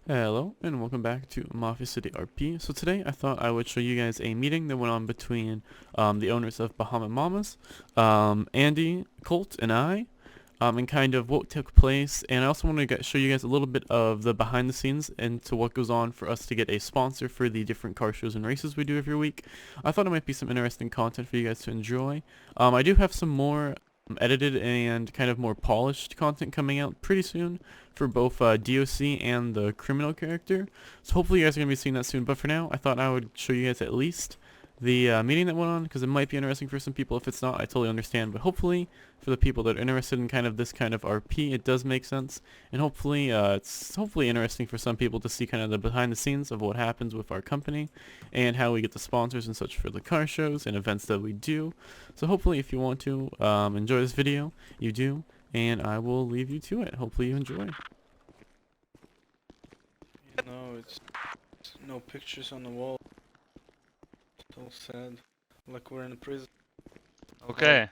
Hello and welcome back to Mafia City RP. So today I thought I would show you guys a meeting that went on between the owners of Bahama Mamas, Andy, Colt, and I, and kind of what took place. And I also want to show you guys a little bit of the behind the scenes into what goes on for us to get a sponsor for the different car shows and races we do every week. I thought it might be some interesting content for you guys to enjoy. I do have some more edited and kind of more polished content coming out pretty soon for both DOC and the criminal character. So hopefully you guys are going to be seeing that soon. But for now, I thought I would show you guys at least the meeting that went on, because it might be interesting for some people. If it's not, I totally understand. But hopefully for the people that are interested in kind of this kind of RP, it does make sense. And hopefully it's hopefully interesting for some people to see kind of the behind the scenes of what happens with our company and how we get the sponsors and such for the car shows and events that we do. So hopefully if you want to enjoy this video, you do. And I will leave you to it. Hopefully you enjoy. No, it's no pictures on the wall. So sad. Like we're in a prison. Okay.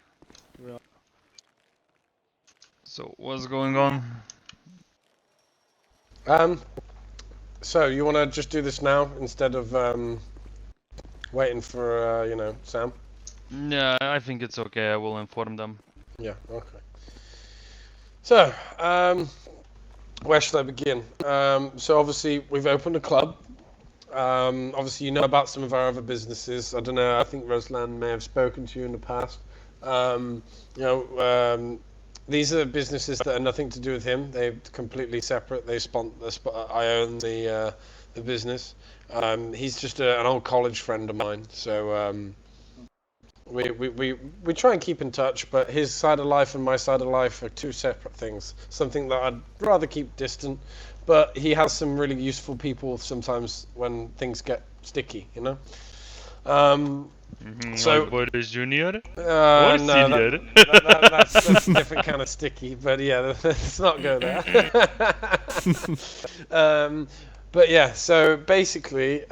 Yeah. So what's going on? So you want to just do this now instead of waiting for Sam? Yeah, I think it's okay. I will inform them. Yeah. Okay. So where should I begin? So obviously we've opened a club. Obviously you know about some of our other businesses. I don't know. I think Ruslan may have spoken to you in the past. These are businesses that are nothing to do with him. They're completely separate. I own the business. He's just an old college friend of mine. So we try and keep in touch, but his side of life and my side of life are two separate things. Something that I'd rather keep distant. But he has some really useful people sometimes when things get sticky, you know. So like Boris Junior. no, Senior. that's a different kind of sticky. But yeah, let's not go there. But yeah, so basically,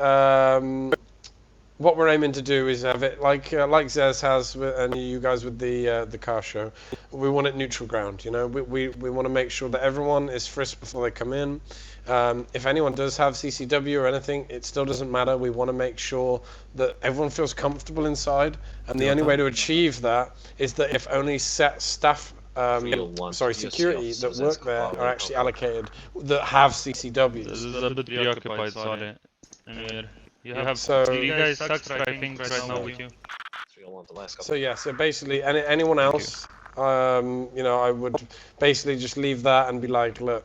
what we're aiming to do is have it like Zez has and you guys with the car show. We want it neutral ground, you know. We want to make sure that everyone is frisked before they come in. If anyone does have CCW or anything, it still doesn't matter. We want to make sure that everyone feels comfortable inside, and the only way to achieve that is that if only set staff, security that work there are actually allocated that have CCWs. This is a bit preoccupied, sorry. You have So you guys sucks, I think, right now with you. So yeah, so basically, anyone else, I would basically just leave that and be like, look,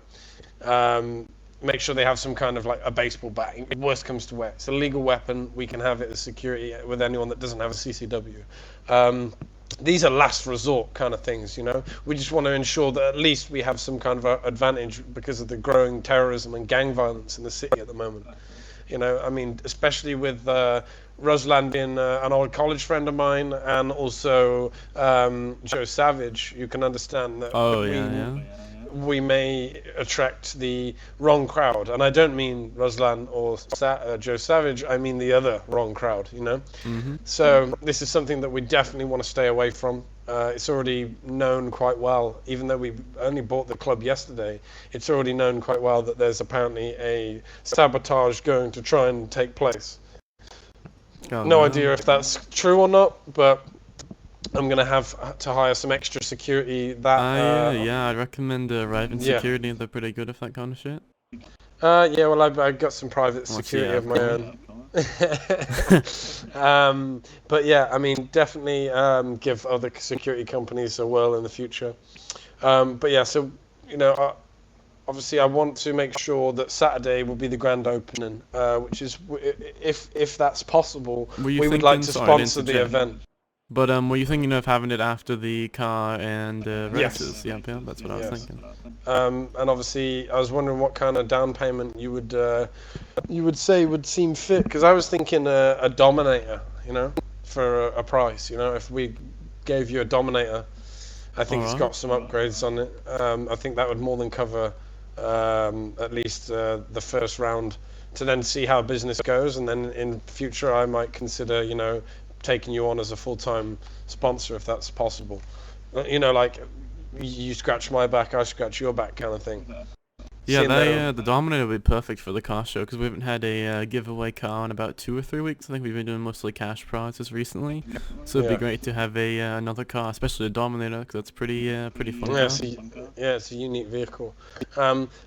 make sure they have some kind of like a baseball bat. If worst comes to worst, it's a legal weapon. We can have it as security with anyone that doesn't have a CCW. These are last resort kind of things, you know. We just want to ensure that at least we have some kind of advantage because of the growing terrorism and gang violence in the city at the moment. You know, I mean, especially with Ruslan being an old college friend of mine, and also Joe Savage, you can understand that we may attract the wrong crowd. And I don't mean Ruslan or Joe Savage, I mean the other wrong crowd, you know? Mm-hmm. So this is something that we definitely want to stay away from. It's already known quite well, even though we only bought the club yesterday, it's already known quite well that there's apparently a sabotage going to try and take place. No idea if that's true or not, but I'm going to have to hire some extra security. I'd recommend Riven Security. They're pretty good at that kind of shit. Well, I got some private security of my own. But yeah, I mean, definitely give other security companies a whirl in the future. But yeah, so, you know, obviously I want to make sure that Saturday will be the grand opening, which is, if that's possible, we would like to sponsor the event. But were you thinking of having it after the car and races? Yes. Yeah, that's what I was thinking. And obviously, I was wondering what kind of down payment you would say would seem fit, because I was thinking a Dominator, you know, for a price. You know, if we gave you a Dominator, I think it's got some upgrades on it. I think that would more than cover at least the first round, to then see how business goes, and then in future I might consider, you know, taking you on as a full-time sponsor if that's possible. You know, like you scratch my back, I scratch your back kind of thing. Yeah, seeing the Dominator would be perfect for the car show because we haven't had a giveaway car in about 2 or 3 weeks. I think we've been doing mostly cash prizes recently, so it'd be Yeah. great to have another car, especially a Dominator, because that's pretty fun Yeah, car. it's a unique vehicle.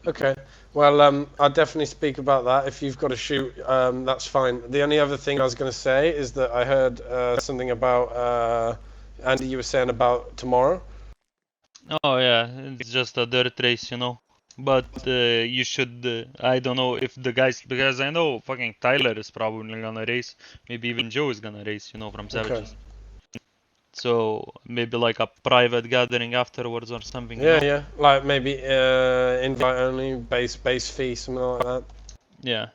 Okay, well, I'll definitely speak about that. If you've got to shoot, that's fine. The only other thing I was going to say is that I heard something about Andy. You were saying about tomorrow. Oh yeah, it's just a dirt race, you know. But you should, I don't know if the guys, because I know fucking Tyler is probably gonna race. Maybe even Joe is gonna race, you know, from Savages. So maybe like a private gathering afterwards or something, you Yeah, know? yeah, like maybe invite only, base fee, something like that. Yeah,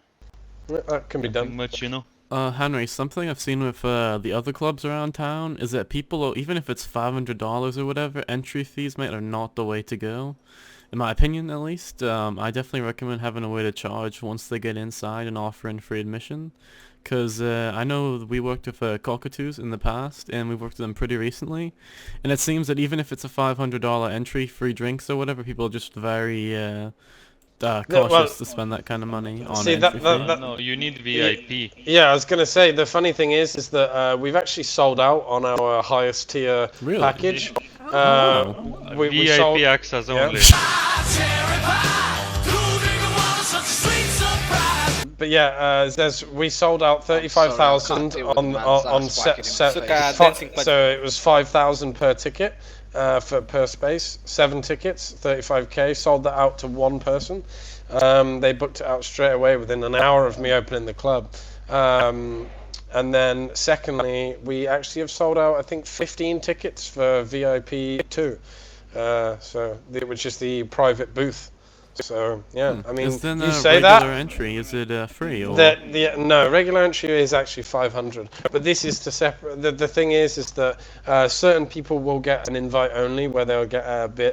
Yeah, that can be nothing done. much, you know. Henry, something I've seen with the other clubs around town is that people, even if it's $500 or whatever, entry fees, mate, are not the way to go. In my opinion, at least. I definitely recommend having a way to charge once they get inside and offering free admission. Because I know we worked with Cockatoos in the past, and we've worked with them pretty recently. And it seems that even if it's a $500 entry, free drinks or whatever, people are just very cautious to spend that kind of money on see, an entry fee. No, you need VIP. Yeah, I was gonna say the funny thing is that we've actually sold out on our highest tier Really? package. Oh. We VIP sold. access Yeah. only. But yeah, we sold out 35,000 on set. So it was 5,000 per ticket per space. 7 tickets, 35k. Sold that out to one person. They booked it out straight away within an hour of me opening the club. And then secondly, we actually have sold out I think 15 tickets for VIP 2. Which is the private booth. So yeah, I mean, Is then you say regular that. entry, is it free or? No, regular entry is actually 500, but this is to separate. The thing is that certain people will get an invite only, where they'll get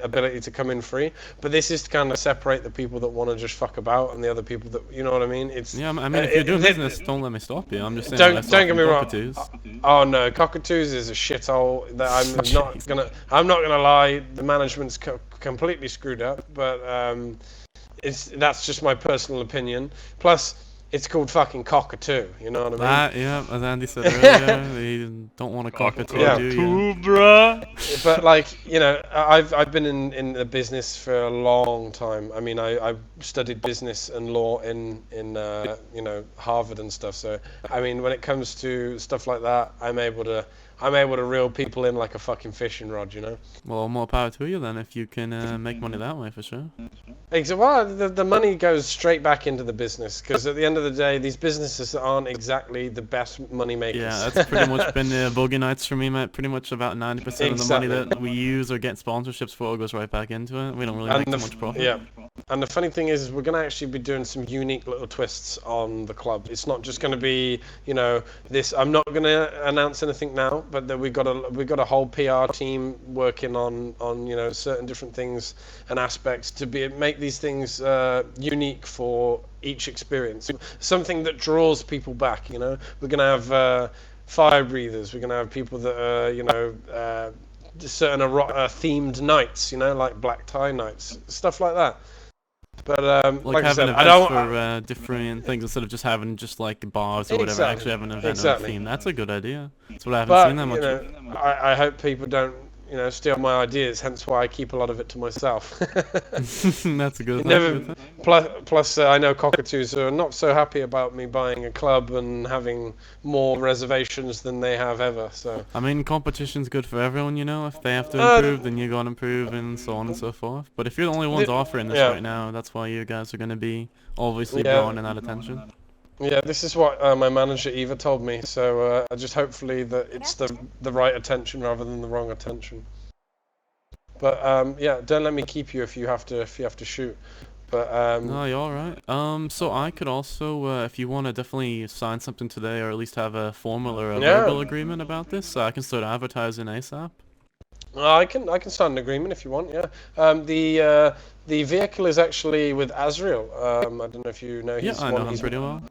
ability to come in free. But this is to kind of separate the people that want to just fuck about and the other people that, you know what I mean? It's Yeah, I mean, if you're doing business, don't let me stop you. I'm just saying. Don't get me wrong. Cockatoos. Oh no, Cockatoos is a shithole. That I'm not gonna lie. The management's completely screwed up, but that's just my personal opinion. Plus, it's called fucking Cockatoo. You know what I mean? Yeah, as Andy said earlier, they don't want a cockatoo, Yeah. do you? Cool, bruh. But like, you know, I've been in the business for a long time. I mean, I studied business and law in you know, Harvard and stuff. So I mean, when it comes to stuff like that, I'm able to reel people in like a fucking fishing rod, you know. Well, more power to you then, if you can make money that way for sure. Well, the money goes straight back into the business, because at the end of the day, these businesses aren't exactly the best money makers. Yeah, that's pretty much been the boogie nights for me, mate. Pretty much about 90% of the money that we use or get sponsorships for goes right back into it. We don't really make too much profit. Yeah. And the funny thing is we're going to actually be doing some unique little twists on the club. It's not just going to be, you know, this. I'm not going to announce anything now, but we've got a whole PR team working on you know, certain different things and aspects to make these things unique for each experience. Something that draws people back. You know, we're going to have fire breathers. We're going to have people that are, you know, certain themed nights. You know, like black tie nights, stuff like that. But like I said, having I don't events for different things instead of just having just like bars or whatever. Actually having an event or a theme. That's a good idea. That's what I haven't seen that much. You know, I hope people don't, you know, steal my ideas. Hence why I keep a lot of it to myself. That's a good thing. Plus, I know Cockatoos are not so happy about me buying a club and having more reservations than they have ever. So I mean, competition's good for everyone, you know. If they have to improve, then you're gonna improve, and so on and so forth. But if you're the only ones offering this right now, that's why you guys are gonna be obviously drawing in that attention. Yeah, this is what my manager Eva told me. So I just hopefully that it's the right attention rather than the wrong attention. But yeah, don't let me keep you if you have to shoot. But no, you're alright. So I could also, if you want to definitely sign something today, or at least have a formal or a verbal agreement about this, I can start advertising ASAP. I can sign an agreement if you want. Yeah. The vehicle is actually with Azriel. I don't know if you know. I know him pretty well.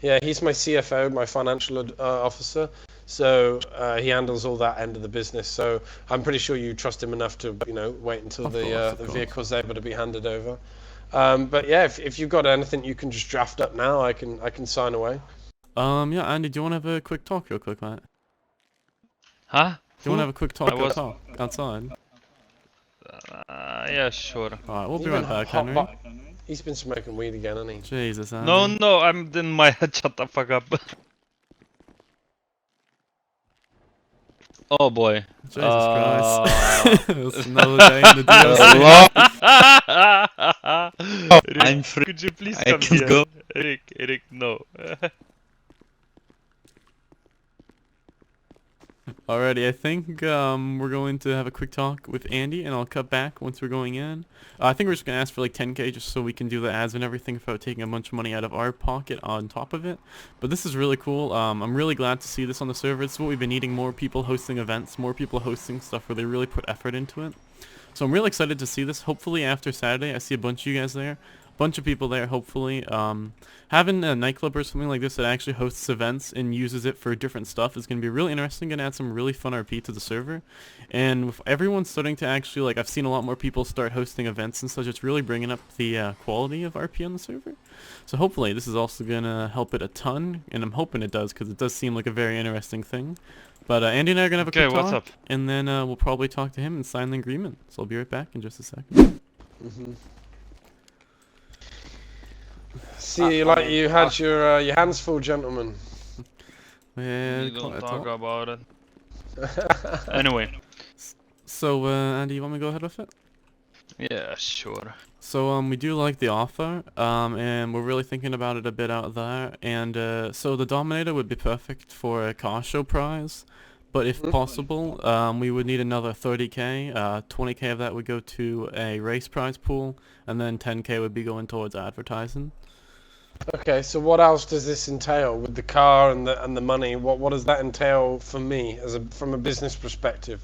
Yeah, he's my CFO, my financial officer. So he handles all that end of the business. So I'm pretty sure you trust him enough to, you know, wait until the vehicle's able to be handed over. But yeah, if you've got anything you can just draft up now, I can sign away. Yeah, Andy, do you want to have a quick talk real quick, mate? Huh? Do you want to have a quick talk I was- outside? Yeah, sure. Alright, we'll be Even right back, hot Henry. bo- He's been smoking weed again, hasn't he? Jesus, Andy. No, I'm in my head. Shut the fuck up. Oh boy. Jesus Christ. It's another day in the DLC. Rick, I'm free. could you please I come can here? go. Rick, no. Alrighty, I think we're going to have a quick talk with Andy, and I'll cut back once we're going in. I think we're just going to ask for like 10k just so we can do the ads and everything without taking a bunch of money out of our pocket on top of it. But this is really cool. I'm really glad to see this on the server. It's what we've been needing, more people hosting events, more people hosting stuff where they really put effort into it. So I'm really excited to see this. Hopefully after Saturday, I see a bunch of you guys there. Bunch of people there, hopefully. Having a nightclub or something like this that actually hosts events and uses it for different stuff is going to be really interesting. Going to add some really fun RP to the server. And with everyone starting to actually, like, I've seen a lot more people start hosting events and such. It's really bringing up the quality of RP on the server. So hopefully this is also going to help it a ton. And I'm hoping it does, because it does seem like a very interesting thing. But Andy and I are going to have a quick Okay, what's talk. up? And then we'll probably talk to him and sign the agreement. So I'll be right back in just a second. See, like you had your hands full, gentlemen. Yeah, We don't quite a talk talk. about it. Anyway. So Andy, you want me to go ahead with it? Yeah, sure. So we do like the offer, and we're really thinking about it a bit out there. And so the Dominator would be perfect for a car show prize, but if possible, we would need another 30k. 20k of that would go to a race prize pool, and then 10k would be going towards advertising. Okay, so what else does this entail with the car and the money? What does that entail for me from a business perspective?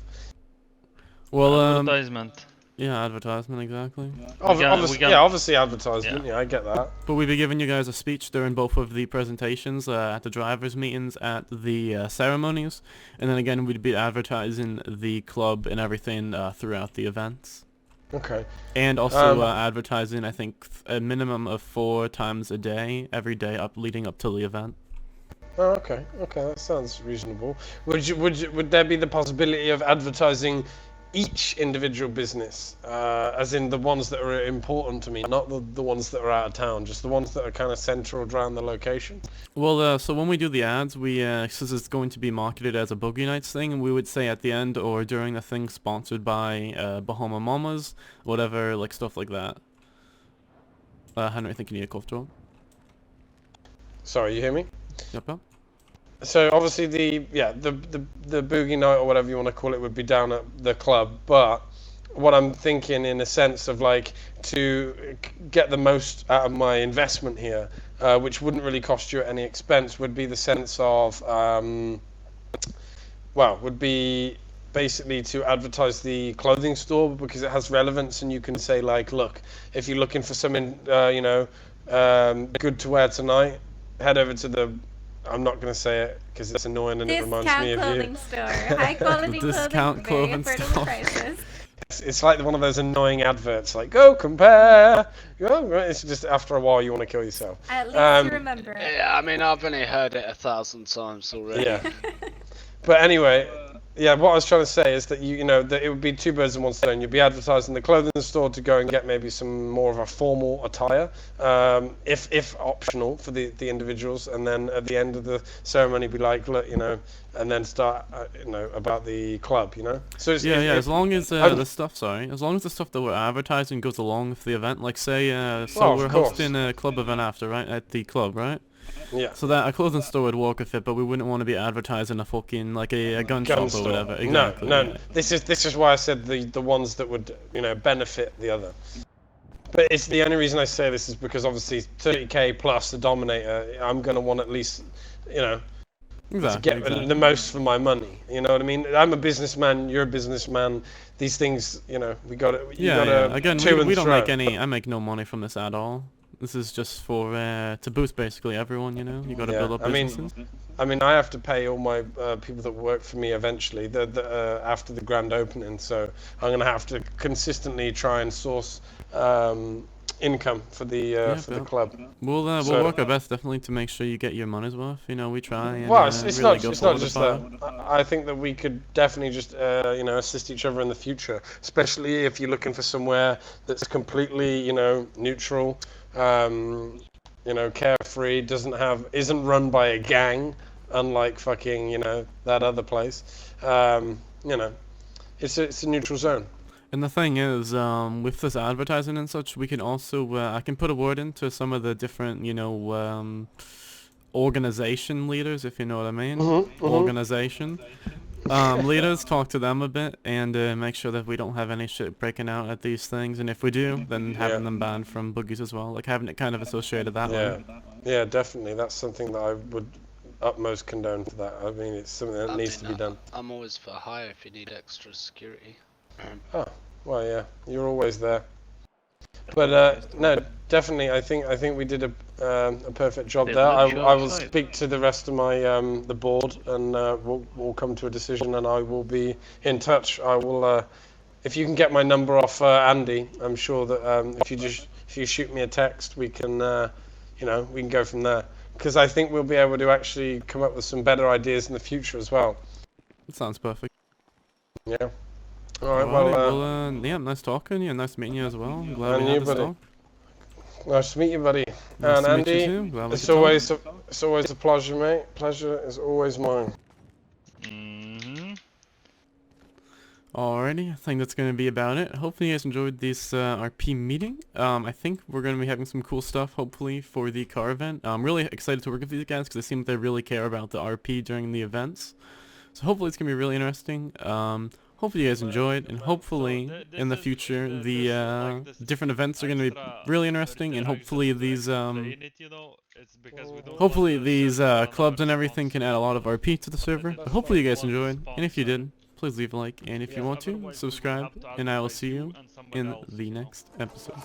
Well, Advertisement. yeah, advertisement exactly. Obviously advertisement. Yeah, I get that. But we'll be giving you guys a speech during both of the presentations, at the drivers' meetings, at the ceremonies, and then again we'd be advertising the club and everything throughout the events. Okay. And also advertising, I think, a minimum of 4 times a day, every day leading up to the event. Oh, okay. Okay, that sounds reasonable. Would there be the possibility of advertising each individual business, as in the ones that are important to me, not the ones that are out of town, just the ones that are kind of central around the location? Well, so when we do the ads, we since it's going to be marketed as a Boogie Nights thing, we would say at the end or during the thing sponsored by Bahama Mamas, whatever, like stuff like that. Henry, I think you need a cough drop. Sorry, you hear me? Yep. So obviously the boogie night or whatever you want to call it would be down at the club, but what I'm thinking in a sense of like to get the most out of my investment here, which wouldn't really cost you at any expense, would be the sense of would be basically to advertise the clothing store, because it has relevance and you can say like, look, if you're looking for something good to wear tonight, head over to the, I'm not going to say it because it's annoying and it reminds me of you. Discount clothing store. High quality Discount clothing, clothing very store. affordable prices. It's like one of those annoying adverts, like go compare. It's just after a while you want to kill yourself. At least you remember it. Yeah, I mean, I've only heard it 1,000 times already. Yeah. But anyway, yeah, what I was trying to say is that that it would be 2 birds in 1 stone. You'd be advertising the clothing store to go and get maybe some more of a formal attire, if optional for the individuals, and then at the end of the ceremony be like, look, and then start, about the club, So it's, As long as the stuff that we're advertising goes along with the event, like say, we're hosting a club event after, right, at the club, right? Yeah. So that a clothing store would work with it, but we wouldn't want to be advertising a fucking like a gun shop or whatever. Exactly. No. This is why I said the ones that would benefit the other. But it's the only reason I say this is because obviously 30k plus the Dominator, I'm gonna want at least to get the most for my money. You know what I mean? I'm a businessman. You're a businessman. These things, we got to. Again, we don't make any. I make no money from this at all. This is just for to boost basically everyone, You got to build up businesses. I mean, I have to pay all my people that work for me eventually, after the grand opening. So I'm gonna have to consistently try and source, income for the club. We'll So- work our best definitely to make sure you get your money's worth. You know, we try and Well, it's really not go it's not for the just that. file. I think that we could definitely just assist each other in the future, especially if you're looking for somewhere that's completely neutral, carefree, isn't run by a gang, unlike fucking that other place. It's a neutral zone. And the thing is, with this advertising and such, we can also, I can put a word into some of the different, organization leaders, if you know what I mean. Organization leaders, talk to them a bit, and make sure that we don't have any shit breaking out at these things. And if we do, then having them banned from boogies as well, like having it kind of associated that way. Yeah, definitely. That's something that I would utmost condone for that. I mean, it's something that needs to be done. I'm always for hire if you need extra security. Oh, well, yeah, you're always there. But no, definitely, I think we did a perfect job there. I will speak to the rest of my the board, and we'll come to a decision, and I will be in touch. I will, if you can get my number off Andy, I'm sure that if you shoot me a text, we can we can go from there. Because I think we'll be able to actually come up with some better ideas in the future as well. That sounds perfect. Yeah. All right. Alrighty, Well, yeah, nice talking. Yeah, nice meeting you as well. I'm glad and we you, had this buddy. talk. Nice to meet you, buddy. Nice And to meet you Andy, too. Glad we it's could talk. always a pleasure, mate. Pleasure is always mine. Alrighty, I think that's going to be about it. Hopefully you guys enjoyed this RP meeting. I think we're going to be having some cool stuff, hopefully, for the car event. I'm really excited to work with these guys because they seem they really care about the RP during the events. So hopefully it's going to be really interesting. Hopefully you guys enjoyed, and hopefully in the future the different events are going to be really interesting, and hopefully these clubs and everything can add a lot of RP to the server. But hopefully you guys enjoyed, and if you did, please leave a like, and if you want to, subscribe, and I will see you in the next episode.